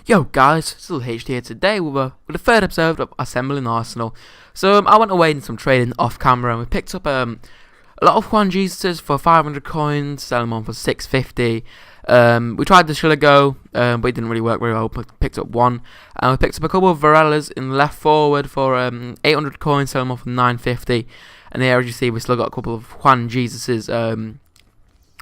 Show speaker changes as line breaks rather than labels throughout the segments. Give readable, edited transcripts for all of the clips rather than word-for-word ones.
Yo guys, SizzelHD here today with the third episode of Assembling Arsenal. So I went away and some trading off camera and we picked up a lot of Juan Jesuses for 500 coins, selling them on for 650. We tried the Shilligo, but it didn't really work very well. But picked up one, and we picked up a couple of Varellas in the left forward for 800 coins, selling them off for 950. And here, as you see, we still got a couple of Juan Jesuses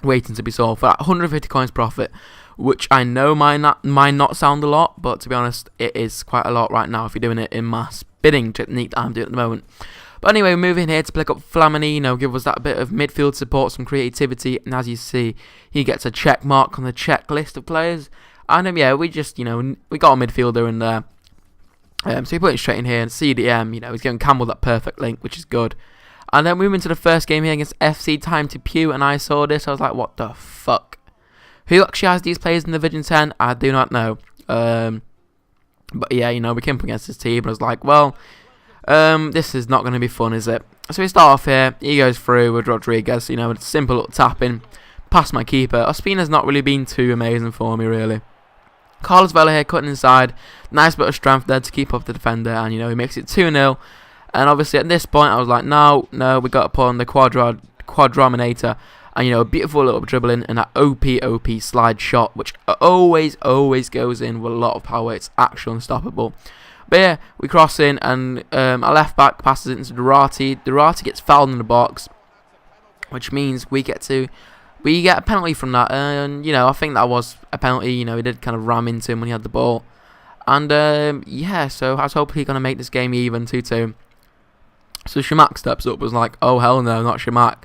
waiting to be sold for that 150 coins profit, which I know might not sound a lot, but to be honest, it is quite a lot right now if you're doing it in mass bidding technique that I'm doing at the moment. But anyway, we're moving here to pick up Flamini, give us that bit of midfield support, some creativity, and as you see, he gets a check mark on the checklist of players. And yeah, we just, we got a midfielder in there. So we put it straight in here, and CDM, he's giving Campbell that perfect link, which is good. And then we went into the first game here against FC Time to Pew, and I saw this, I was like, what the fuck? Who actually has these players in Division 10? I do not know. But yeah, we came up against this team, and I was like, well, this is not going to be fun, is it? So we start off here. He goes through with Rodriguez, a simple little tapping, past my keeper. Ospina's not really been too amazing for me, really. Carlos Vela here cutting inside. Nice bit of strength there to keep up the defender, and he makes it 2-0. And obviously at this point, I was like, no, we got to put on the Quadraminator. And a beautiful little dribbling and that OP slide shot, which always goes in with a lot of power. It's actually unstoppable. But yeah, we cross in, and our left back passes it into Durati. Durati gets fouled in the box, which means we get a penalty from that. And I think that was a penalty. He did kind of ram into him when he had the ball. And yeah, so I was hoping he's gonna make this game even 2-2. So Shamak steps up, was like, oh hell no, not Shamak.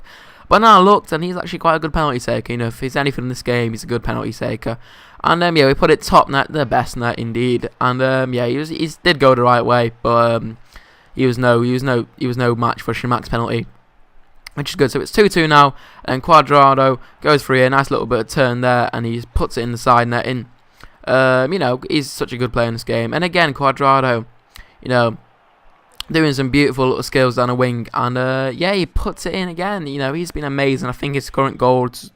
But now I looked, and he's actually quite a good penalty taker. If he's anything in this game, he's a good penalty taker. And yeah, we put it top net, the best net indeed. And yeah, he did go the right way, but he was no match for Shamak's penalty, which is good. So it's 2-2 now, and Cuadrado goes for a nice little bit of turn there, and he puts it in the side netting. He's such a good player in this game. And again, Cuadrado, doing some beautiful little skills down a wing, and yeah, he puts it in again. He's been amazing. I think his current goal to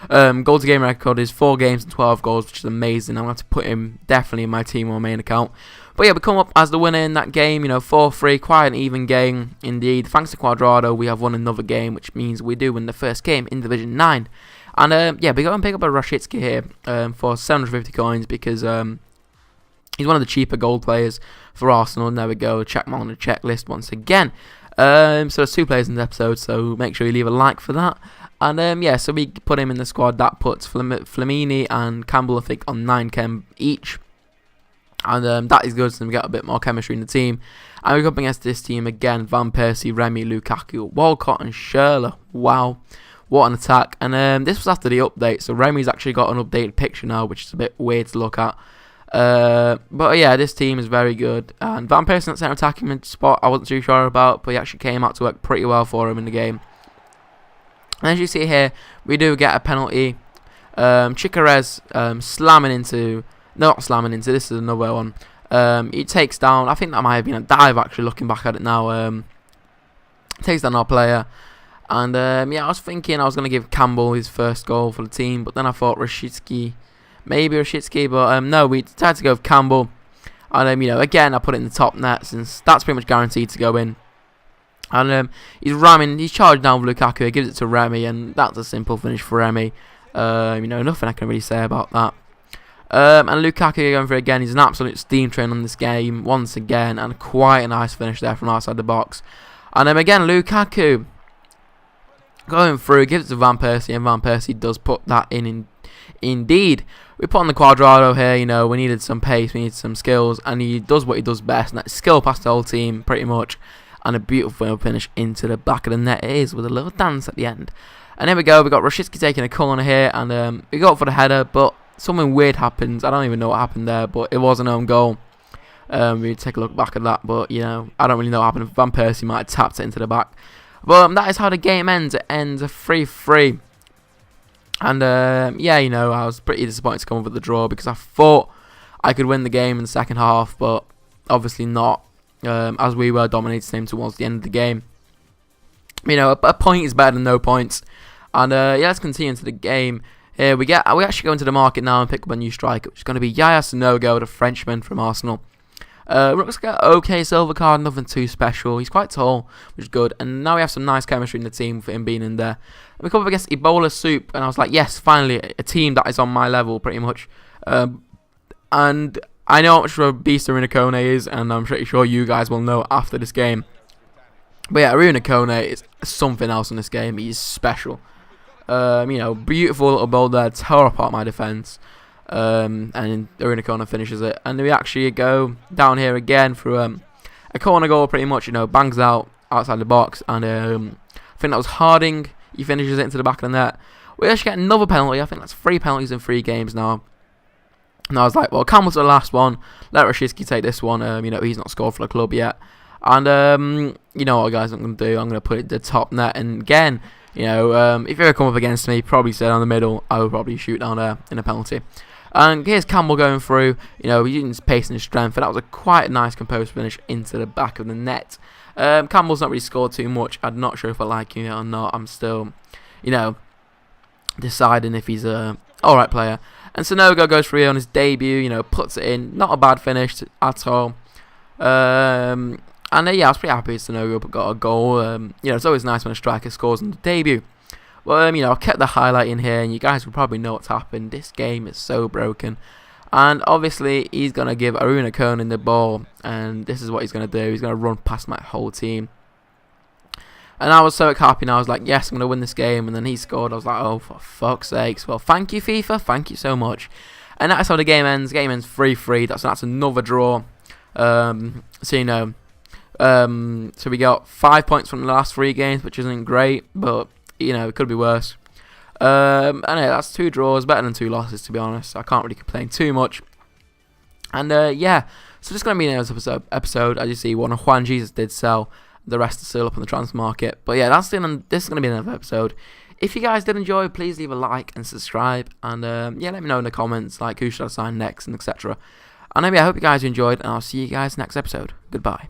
game record is 4 games and 12 goals, which is amazing. I'm going to have to put him definitely in my team or main account. But yeah, we come up as the winner in that game, 4-3, quite an even game indeed. Thanks to Cuadrado, we have won another game, which means we do win the first game in Division 9. And yeah, we go and pick up a Rashitsky here for 750 coins because he's one of the cheaper gold players for Arsenal. And there we go, check him on the checklist once again. So there's 2 players in the episode, so make sure you leave a like for that. And yeah, so we put him in the squad. That puts Flamini and Campbell, I think, on 9 chem each. And that is good, so we get a bit more chemistry in the team. And we go up against this team again: Van Persie, Remy, Lukaku, Walcott and Schürrle. Wow, what an attack. And this was after the update, so Remy's actually got an updated picture now, which is a bit weird to look at. But yeah, this team is very good. And Van Persie at centre attacking spot, I wasn't too sure about, but he actually came out to work pretty well for him in the game. And as you see here, we do get a penalty. Chikarez slamming into... Not slamming into, this is another one. He takes down... I think that might have been a dive, actually, looking back at it now. Takes down our player. And yeah, I was thinking I was going to give Campbell his first goal for the team, but then I thought Rashitsky... Maybe Rashitsky, but no, we decided to go with Campbell. And again, I put it in the top net, since that's pretty much guaranteed to go in. And he's charged down with Lukaku, he gives it to Remy, and that's a simple finish for Remy. Nothing I can really say about that. And Lukaku going for it again. He's an absolute steam train on this game once again, and quite a nice finish there from outside the box. And again, Lukaku going through, gives it to Van Persie, and Van Persie does put that in indeed. We put on the Cuadrado here, we needed some pace, we needed some skills, and he does what he does best, and that's skill past the whole team, pretty much. And a beautiful finish into the back of the net it is, with a little dance at the end. And there we go, we got Rashitsky taking a corner here, and we go for the header, but something weird happens. I don't even know what happened there, but it was an own goal. We take a look back at that, but I don't really know what happened. Van Persie might have tapped it into the back. But that is how the game ends. It ends a 3-3. And yeah, I was pretty disappointed to come up with the draw, because I thought I could win the game in the second half, but obviously not, as we were dominating him towards the end of the game. A point is better than no points. And yeah, let's continue into the game. Here we actually go into the market now and pick up a new striker, which is going to be Yaya Sanogo, the Frenchman from Arsenal. Looks like an okay silver card, nothing too special. He's quite tall, which is good. And now we have some nice chemistry in the team with him being in there. And we come up against Ebola Soup, and I was like, yes, finally, a team that is on my level, pretty much. And I know how much of a beast Aruna Kone is, and I'm pretty sure you guys will know after this game. But yeah, Aruna Kone is something else in this game. He's special. Beautiful little ball there, tore apart my defence. And Aruna Kone finishes it. And we actually go down here again through a corner goal, pretty much, bangs out outside the box. And I think that was Harding. He finishes it into the back of the net. We actually get another penalty. I think that's 3 penalties in 3 games now. And I was like, well, Campbell's the last one. Let Rashidski take this one. He's not scored for the club yet. And you know what, guys, I'm going to do? I'm going to put it the top net. And again, if you ever come up against me, probably stay down the middle. I would probably shoot down there in a penalty. And here's Campbell going through. He's using his pace and his strength. And that was a quite nice composed finish into the back of the net. Campbell's not really scored too much. I'm not sure if I like him or not. I'm still, deciding if he's a alright player. And Sanogo goes through on his debut, puts it in. Not a bad finish at all. I was pretty happy Sanogo got a goal. It's always nice when a striker scores on the debut. Well, I've kept the highlight in here, and you guys will probably know what's happened. This game is so broken. And obviously, he's going to give Aruna Kone the ball, and this is what he's going to do. He's going to run past my whole team. And I was so happy, and I was like, yes, I'm going to win this game. And then he scored. I was like, oh, for fuck's sakes. Well, thank you, FIFA. Thank you so much. And that's how the game ends. Game ends 3-3. That's another draw. So we got 5 points from the last 3 games, which isn't great, but it could be worse. Anyway, that's 2 draws, better than 2 losses, to be honest. I can't really complain too much. And yeah, so just gonna be another episode. As you see, one of Juan Jesus did sell. The rest is still up on the transfer market. But yeah, this is gonna be another episode. If you guys did enjoy, please leave a like and subscribe. And yeah, let me know in the comments, like, who should I sign next and etc. And anyway, I hope you guys enjoyed, and I'll see you guys next episode. Goodbye.